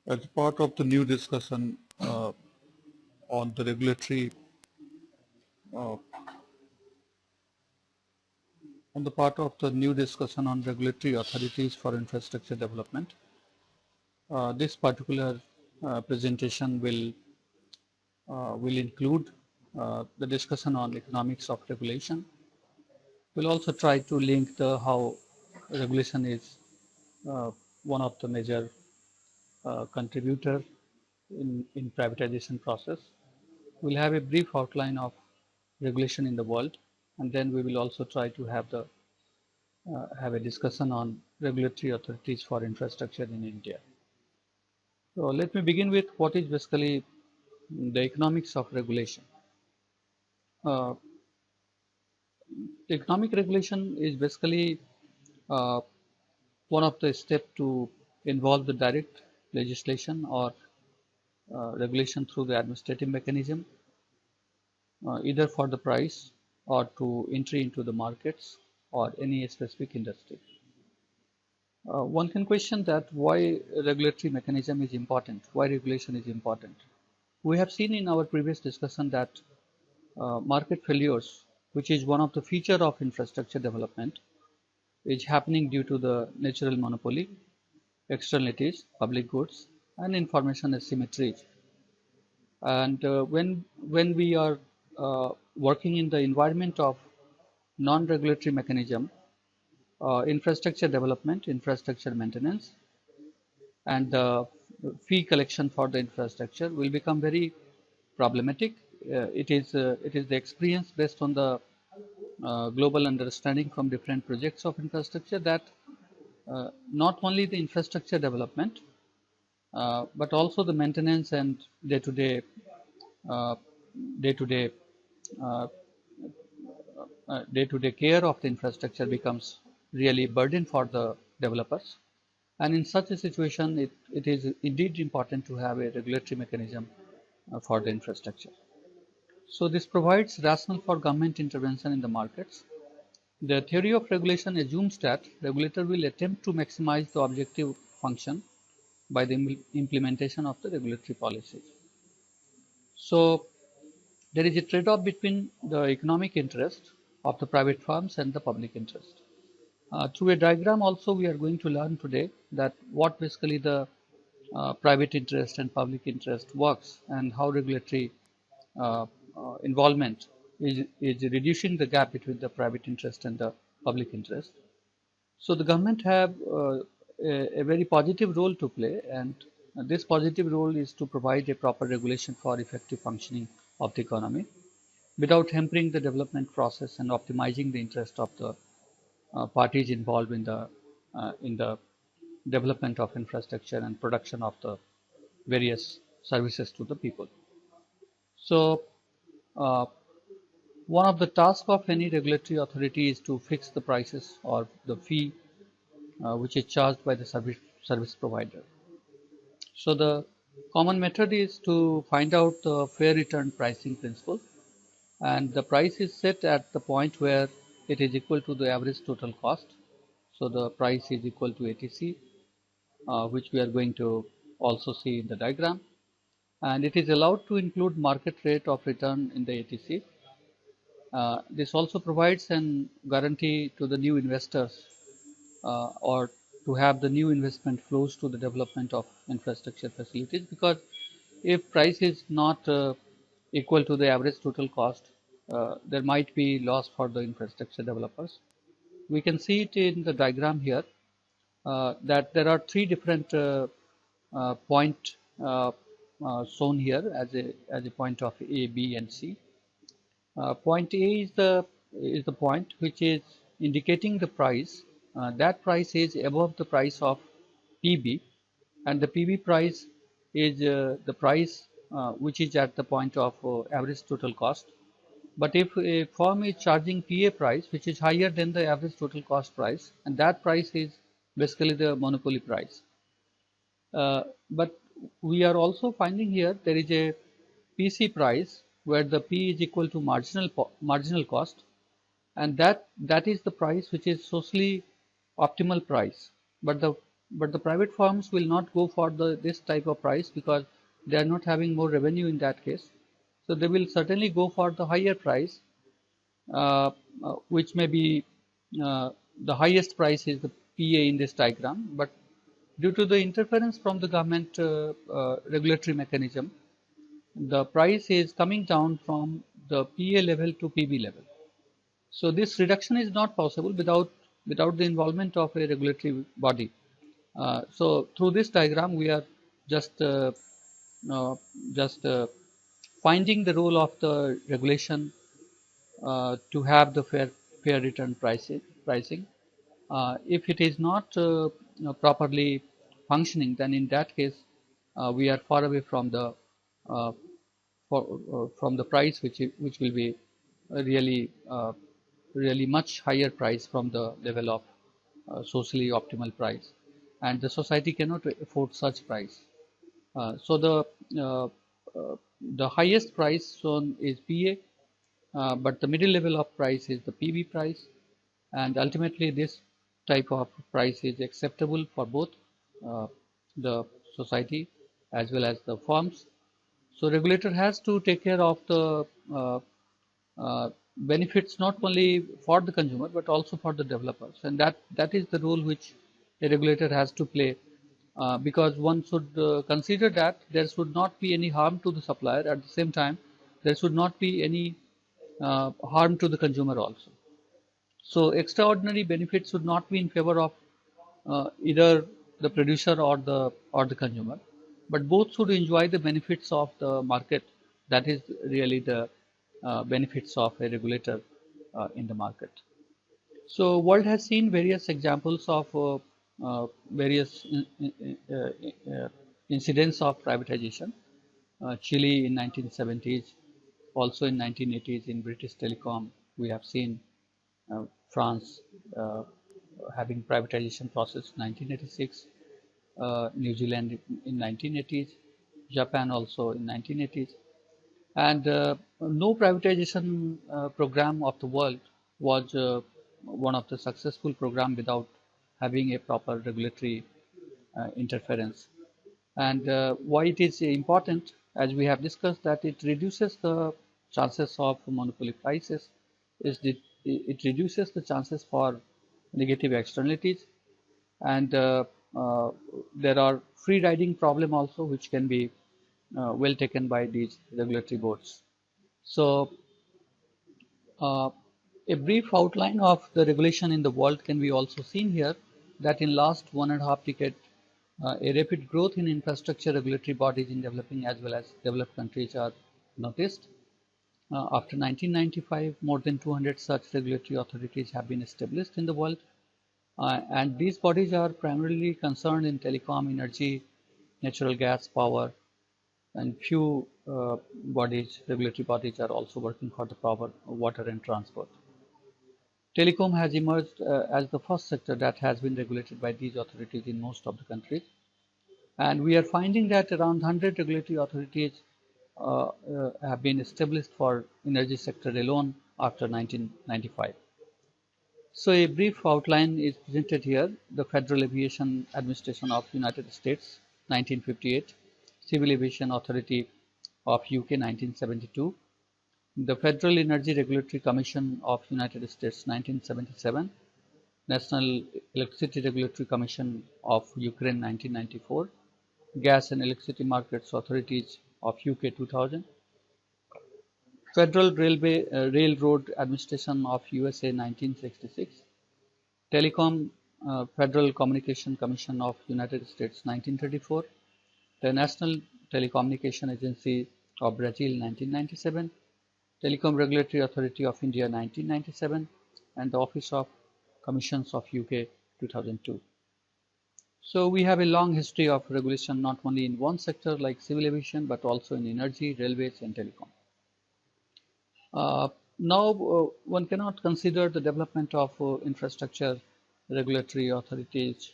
As part of the new discussion on the regulatory, uh, on the part of the new discussion on regulatory authorities for infrastructure development, this particular presentation will include the discussion on economics of regulation. We'll also try to link the how regulation is one of the major contributor in privatization process. We'll have a brief outline of regulation in the world, and then we will also try to have a discussion on regulatory authorities for infrastructure in India. So let me begin with what is basically the economics of regulation. Uh, Economic regulation is basically uh, one of the steps to involve the direct legislation or regulation through the administrative mechanism, either for the price or to entry into the markets or any specific industry. One can question that why regulatory mechanism is important, why regulation is important. We have seen in our previous discussion that market failures, which is one of the feature of infrastructure development, is happening due to the natural monopoly, externalities, public goods, and information asymmetries. And when we are working in the environment of non-regulatory mechanism, infrastructure development, infrastructure maintenance, and the fee collection for the infrastructure will become very problematic. It is the experience based on the global understanding from different projects of infrastructure that not only the infrastructure development but also the maintenance and day-to-day uh, day-to-day uh, day-to-day care of the infrastructure becomes really a burden for the developers. And in such a situation, it is indeed important to have a regulatory mechanism for the infrastructure. So this provides rationale for government intervention in the markets. The theory of regulation assumes that regulator will attempt to maximize the objective function by the implementation of the regulatory policies. So there is a trade-off between the economic interest of the private firms and the public interest. Through a diagram also we are going to learn today that what basically the private interest and public interest works and how regulatory uh, involvement is reducing the gap between the private interest and the public interest. So the government have a very positive role to play, and this positive role is to provide a proper regulation for effective functioning of the economy without hampering the development process and optimizing the interest of the parties involved in the development of infrastructure and production of the various services to the people. So uh, one of the tasks of any regulatory authority is to fix the prices or the fee which is charged by the service provider. So the common method is to find out the fair return pricing principle, and the price is set at the point where it is equal to the average total cost. So the price is equal to ATC, which we are going to also see in the diagram, and it is allowed to include market rate of return in the ATC. This also provides an guarantee to the new investors or to have the new investment flows to the development of infrastructure facilities, because if price is not equal to the average total cost, there might be loss for the infrastructure developers. We can see it in the diagram here that there are three different point shown here as a point of A, B, and C. Point A is the point which is indicating the price. That price is above the price of PB, and the PB price is the price which is at the point of average total cost. But if a firm is charging PA price which is higher than the average total cost price, and that price is basically the monopoly price. But we are also finding here there is a PC price where the P is equal to marginal cost, and that is the price which is socially optimal price. But but the private firms will not go for this type of price because they are not having more revenue in that case. So they will certainly go for the higher price, which may be the highest price is the PA in this diagram, but due to the interference from the government regulatory mechanism, the price is coming down from the PA level to PB level. So this reduction is not possible without the involvement of a regulatory body. So through this diagram, we are just uh, uh, just finding the role of the regulation to have the fair return pricing. If it is not properly functioning, then in that case we are far away from the uh, from the price which will be really really much higher price from the level of socially optimal price, and the society cannot afford such price. So uh, the highest price shown is PA, but the middle level of price is the PB price, and ultimately this type of price is acceptable for both the society as well as the firms. So regulator has to take care of the uh, benefits not only for the consumer but also for the developers, and that is the role which a regulator has to play, because one should consider that there should not be any harm to the supplier. At the same time, there should not be any harm to the consumer also. So extraordinary benefits should not be in favor of either the producer or the consumer, but both should enjoy the benefits of the market. That is really the benefits of a regulator in the market. So world has seen various examples of various incidents of privatization. Chile in 1970s, also in 1980s in British Telecom, we have seen France having privatization process 1986, New Zealand in 1980s, Japan also in 1980s, and no privatization program of the world was one of the successful program without having a proper regulatory interference. And why it is important, as we have discussed, that it reduces the chances of monopoly prices, is it reduces the chances for negative externalities, and there are free riding problem also which can be well taken by these regulatory boards. So a brief outline of the regulation in the world can be also seen here, that in last 1.5 decade, a rapid growth in infrastructure regulatory bodies in developing as well as developed countries are noticed. After 1995, more than 200 such regulatory authorities have been established in the world, and these bodies are primarily concerned in telecom, energy, natural gas, power, and few regulatory bodies are also working for the power, water and transport. Telecom has emerged as the first sector that has been regulated by these authorities in most of the countries. And we are finding that around 100 regulatory authorities have been established for energy sector alone after 1995. So a brief outline is presented here. The Federal Aviation Administration of United States, 1958, Civil Aviation Authority of UK, 1972, the Federal Energy Regulatory Commission of United States, 1977, National Electricity Regulatory Commission of Ukraine, 1994, Gas and Electricity Markets Authorities of UK, 2000, Federal Railroad Administration of USA, 1966, Telecom Federal Communication Commission of United States, 1934, the National Telecommunication Agency of Brazil, 1997, Telecom Regulatory Authority of India, 1997, and the Office of Commissions of UK, 2002. So we have a long history of regulation not only in one sector like civil aviation but also in energy, railways and telecom. Now one cannot consider the development of infrastructure regulatory authorities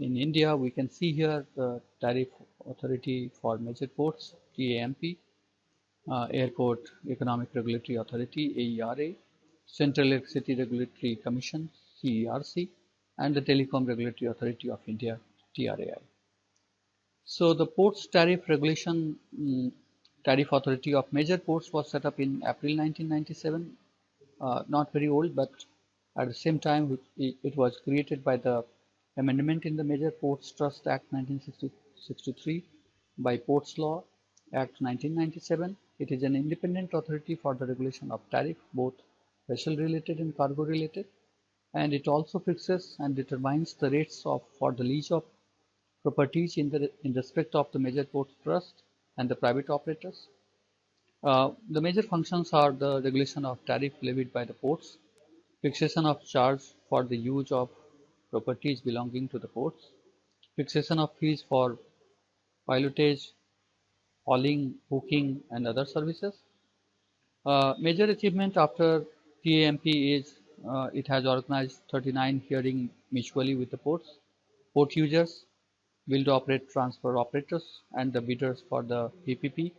in India. We can see here the Tariff Authority for Major Ports, TAMP, Airport Economic Regulatory Authority, AERA, Central Electricity Regulatory Commission, CERC, and the Telecom Regulatory Authority of India, TRAI. So the Ports Tariff Regulation Tariff Authority of Major Ports was set up in April 1997, not very old, but at the same time it was created by the amendment in the Major Ports Trust Act 1963 by Ports Law Act 1997. It is an independent authority for the regulation of tariff, both vessel related and cargo related, and it also fixes and determines the rates for the lease of properties in respect of the Major Ports Trust and the private operators. The major functions are the regulation of tariff levied by the ports, fixation of charge for the use of properties belonging to the ports, fixation of fees for pilotage, hauling, booking, and other services. Major achievement after TAMP is it has organized 39 hearings mutually with the ports, port users, build, operate, transfer operators, and the bidders for the PPP.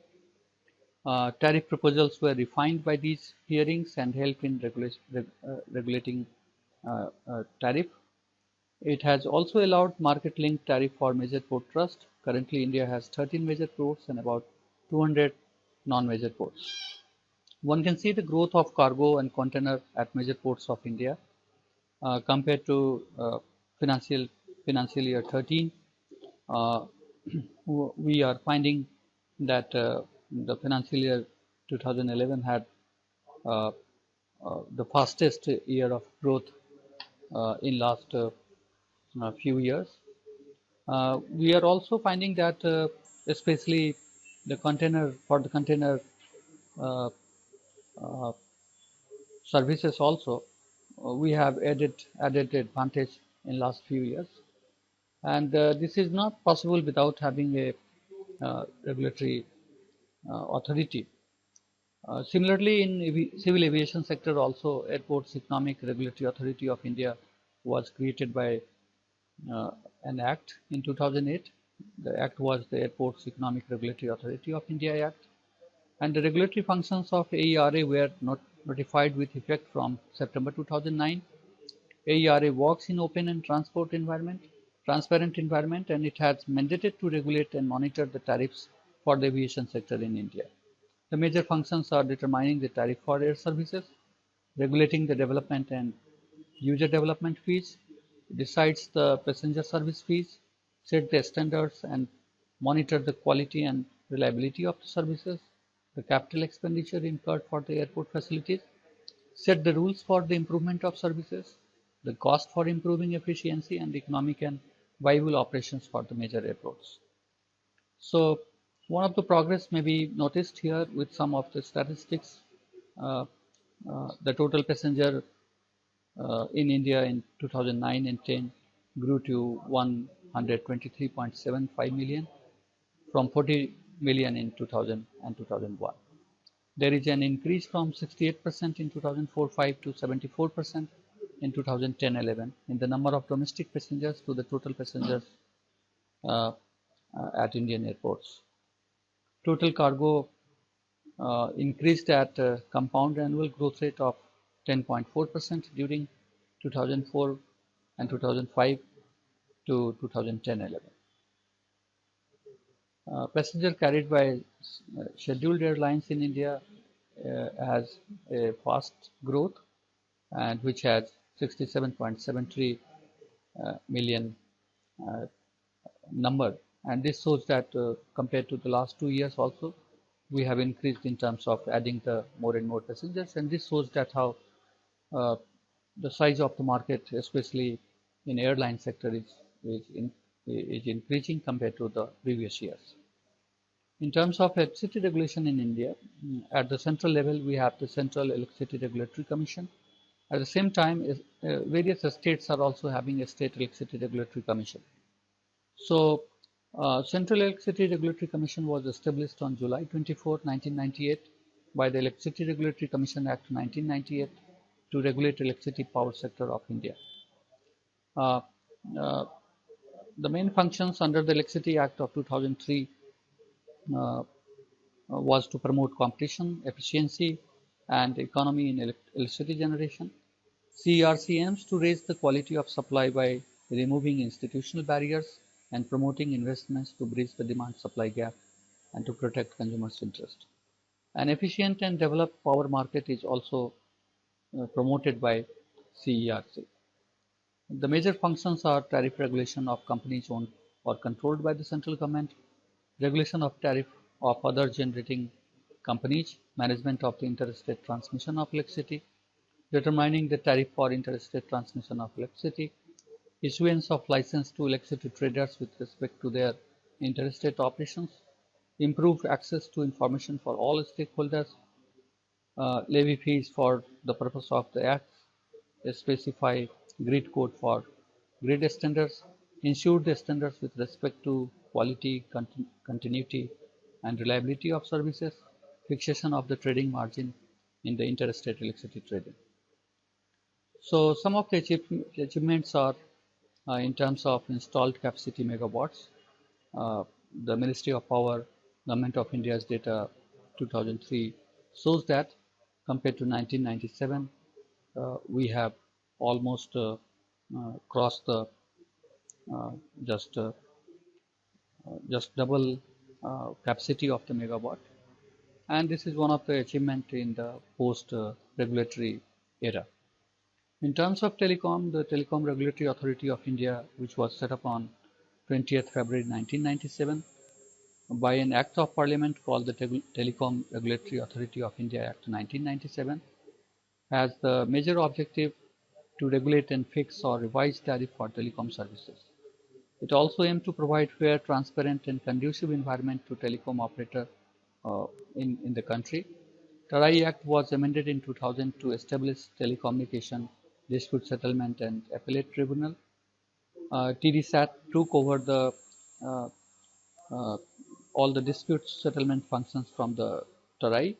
Tariff proposals were refined by these hearings and help in regulating tariff. It has also allowed market-linked tariff for major port trust. Currently, India has 13 major ports and about 200 non-major ports. One can see the growth of cargo and container at major ports of India compared to financial year 13. Uh, we are finding that the financial year 2011 had the fastest year of growth in last few years. We are also finding that especially the container uh, uh, services also we have added advantage in last few years, and this is not possible without having a regulatory authority. Similarly, in civil aviation sector also, Airports Economic Regulatory Authority of India was created by uh, an act in 2008. The act was the Airports Economic Regulatory Authority of India Act, and the regulatory functions of AERA were notified with effect from September 2009. AERA works in open and transparent environment, and it has mandated to regulate and monitor the tariffs for the aviation sector in India. The major functions are determining the tariff for air services, regulating the development and user development fees, decides the passenger service fees, set the standards and monitor the quality and reliability of the services, the capital expenditure incurred for the airport facilities, set the rules for the improvement of services, the cost for improving efficiency and economic and viable operations for the major airports. So one of the progress may be noticed here with some of the statistics. Uh, the total passenger in India in 2009 and 10 grew to 123.75 million from 40 million in 2000 and 2001. There is an increase from 68% in 2004-5 to 74% in 2010-11 in the number of domestic passengers to the total passengers uh, at Indian airports. Total cargo increased at a compound annual growth rate of 10.4% during 2004 and 2005 to 2010-11. Passenger carried by scheduled airlines in India has a fast growth, and which has 67.73 million uh, number, and this shows that compared to the last 2 years also we have increased in terms of adding the more and more passengers, and this shows that how uh, the size of the market, especially in airline sector, is increasing compared to the previous years. In terms of electricity regulation in India, at the central level we have the Central Electricity Regulatory Commission. At the same time, various states are also having a State Electricity Regulatory Commission. So, Central Electricity Regulatory Commission was established on July 24, 1998 by the Electricity Regulatory Commission Act 1998 to regulate electricity power sector of India. Uh, uh, the main functions under the Electricity Act of 2003 was to promote competition, efficiency, and economy in electricity generation, CERC aims to raise the quality of supply by removing institutional barriers and promoting investments to bridge the demand-supply gap and to protect consumers' interest. An efficient and developed power market is also promoted by CERC. The major functions are tariff regulation of companies owned or controlled by the central government, regulation of tariff of other generating companies, management of the interstate transmission of electricity, determining the tariff for interstate transmission of electricity, issuance of license to electricity traders with respect to their interstate operations, improve access to information for all stakeholders, levy fees for the purpose of the Act, specify grid code for grid standards, ensure the standards with respect to quality, continuity, and reliability of services, fixation of the trading margin in the interstate electricity trading. So some of the achievements are in terms of installed capacity megawatts. The Ministry of Power, Government of India's data 2003 shows that compared to 1997, we have almost crossed the uh, just uh, just double capacity of the megawatt, and this is one of the achievement in the post regulatory era. In terms of telecom, the Telecom Regulatory Authority of India, which was set up on 20th February 1997 by an Act of Parliament called the Telecom Regulatory Authority of India Act 1997, has the major objective to regulate and fix or revise tariff for telecom services. It also aims to provide fair, transparent, and conducive environment to telecom operator in the country. TRAI Act was amended in 2000 to establish telecommunication dispute settlement and appellate tribunal. TDSAT took over the uh, uh, all the dispute settlement functions from the TRAI.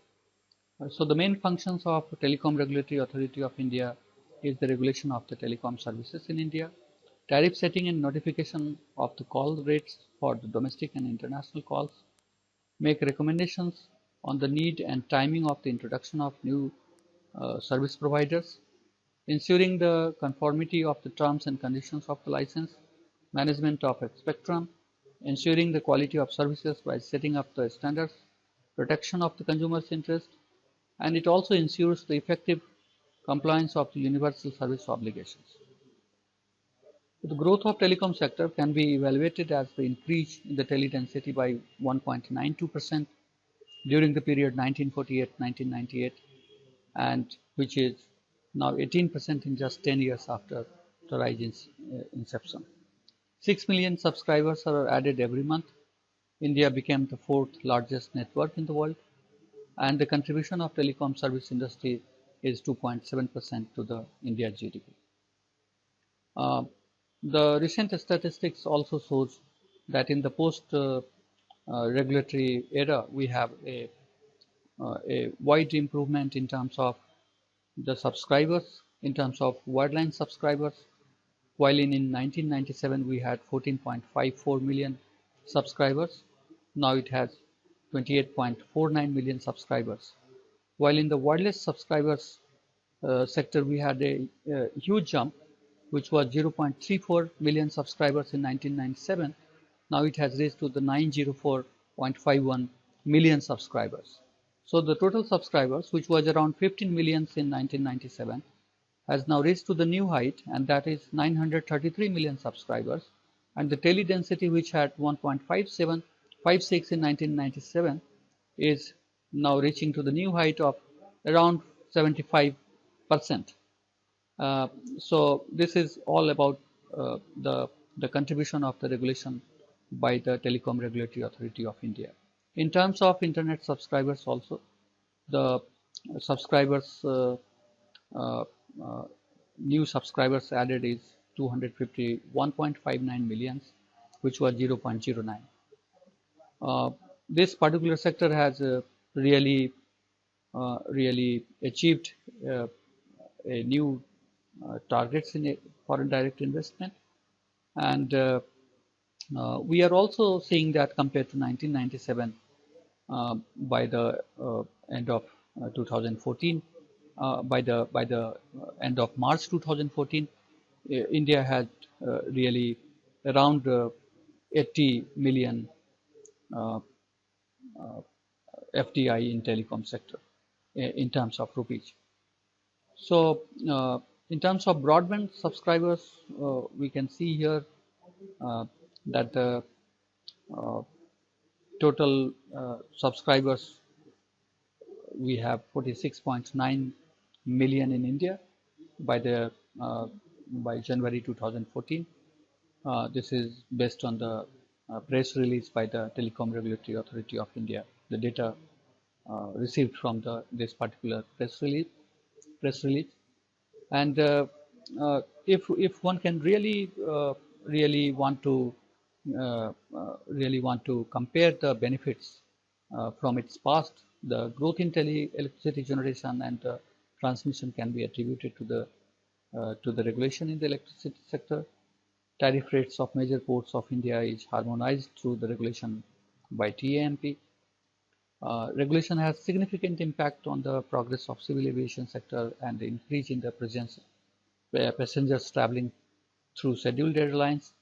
So the main functions of Telecom Regulatory Authority of India is the regulation of the telecom services in India, tariff setting and notification of the call rates for the domestic and international calls, make recommendations on the need and timing of the introduction of new service providers, ensuring the conformity of the terms and conditions of the license, management of a spectrum, ensuring the quality of services by setting up the standards, protection of the consumer's interest, and it also ensures the effective compliance of the universal service obligations. The growth of telecom sector can be evaluated as the increase in the tele-density by 1.92% during the period 1948-1998, and which is now 18% in just 10 years after the RAI's inception. 6 million subscribers are added every month. India became the fourth largest network in the world, and the contribution of telecom service industry is 2.7% to the India GDP. Uh, the recent statistics also shows that in the post regulatory era, we have a wide improvement in terms of the subscribers, in terms of wireline subscribers, while in 1997 we had 14.54 million subscribers, now it has 28.49 million subscribers. While in the wireless subscribers sector we had a huge jump, which was 0.34 million subscribers in 1997, now it has raised to the 904.51 million subscribers. So the total subscribers, which was around 15 millions in 1997, has now reached to the new height, and that is 933 million subscribers, and the tele density, which had 1.5756 in 1997, is now reaching to the new height of around 75%. So this is all about the contribution of the regulation by the Telecom Regulatory Authority of India. In terms of internet subscribers also, the subscribers uh, uh, new subscribers added is 251.59 millions, which was 0.09. This particular sector has really achieved a new targets in foreign direct investment, and we are also seeing that compared to 1997, by the end of 2014, by the end of March 2014, India had really around 80 million uh, FDI in telecom sector in terms of rupees. So in terms of broadband subscribers, we can see here that the uh, total subscribers, we have 46.9 million in India by the by January 2014. This is based on the press release by the Telecom Regulatory Authority of India. The data received from this particular press release. And if one can really want to compare the benefits from its past, the growth in electricity generation and transmission can be attributed to the regulation in the electricity sector. Tariff rates of major ports of India is harmonized through the regulation by TAMP. Regulation has significant impact on the progress of civil aviation sector and the increase in the presence passengers traveling through scheduled airlines.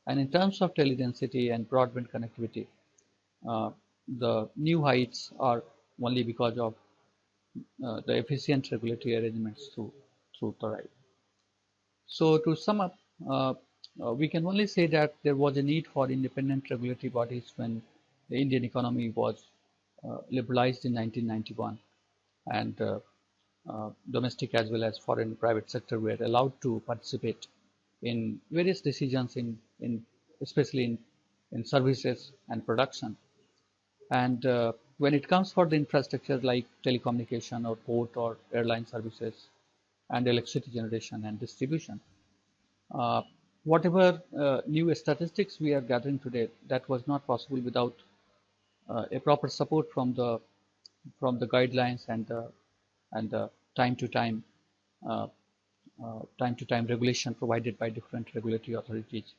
And in terms of teledensity and broadband connectivity, uh, the new heights are only because of the efficient regulatory arrangements through TRAI. So to sum up, we can only say that there was a need for independent regulatory bodies when the Indian economy was liberalized in 1991, and domestic as well as foreign private sector were allowed to participate in various decisions in especially in services and production. And when it comes for the infrastructure like telecommunication or port or airline services and electricity generation and distribution, uh, whatever new statistics we are gathering today, that was not possible without a proper support from the guidelines and the time to time uh, time to time regulation provided by different regulatory authorities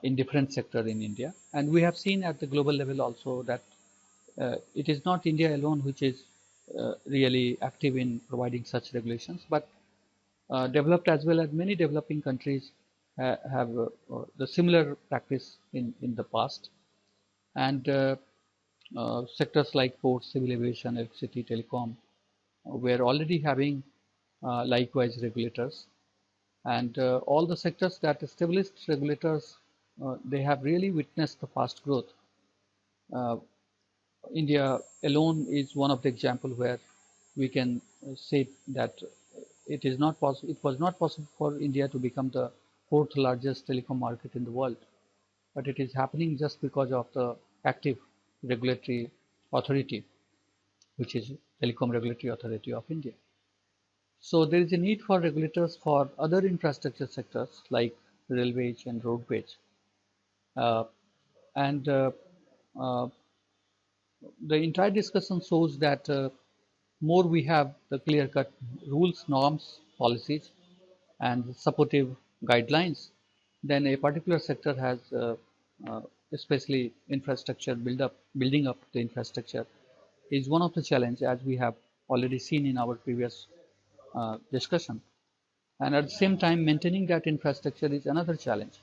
in different sectors in India. And we have seen at the global level also that it is not India alone which is really active in providing such regulations, but developed as well as many developing countries have the similar practice in the past. And sectors like ports, civil aviation, electricity, telecom were already having likewise regulators. And all the sectors that established regulators, they have really witnessed the fast growth. Uh, India alone is one of the example where we can say that it was not possible for India to become the fourth largest telecom market in the world, but it is happening just because of the active regulatory authority, which is Telecom Regulatory Authority of India. So there is a need for regulators for other infrastructure sectors like railways and roadways. Uh, and uh, the entire discussion shows that more we have the clear-cut rules, norms, policies, and supportive guidelines, then a particular sector has, uh, especially infrastructure building up the infrastructure, is one of the challenge as we have already seen in our previous discussion. And at the same time, maintaining that infrastructure is another challenge.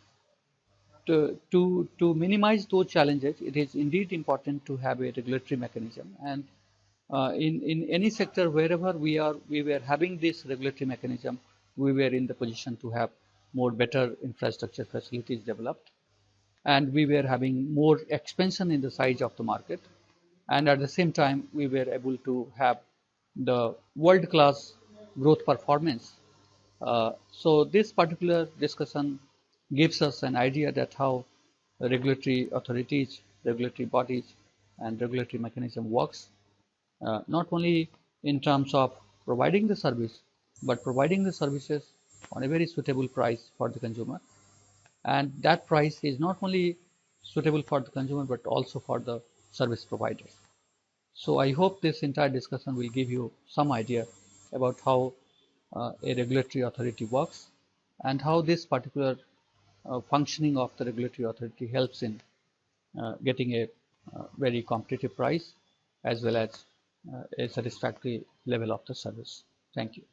To minimize those challenges, it is indeed important to have a regulatory mechanism. And in any sector, wherever we were having this regulatory mechanism, we were in the position to have more better infrastructure facilities developed, and we were having more expansion in the size of the market, and at the same time we were able to have the world-class growth performance. So this particular discussion gives us an idea that how regulatory authorities, regulatory bodies, and regulatory mechanism works, not only in terms of providing the service, but providing the services on a very suitable price for the consumer. And that price is not only suitable for the consumer, but also for the service providers. So I hope this entire discussion will give you some idea about how a regulatory authority works and how this particular functioning of the regulatory authority helps in getting a very competitive price as well as a satisfactory level of the service. Thank you.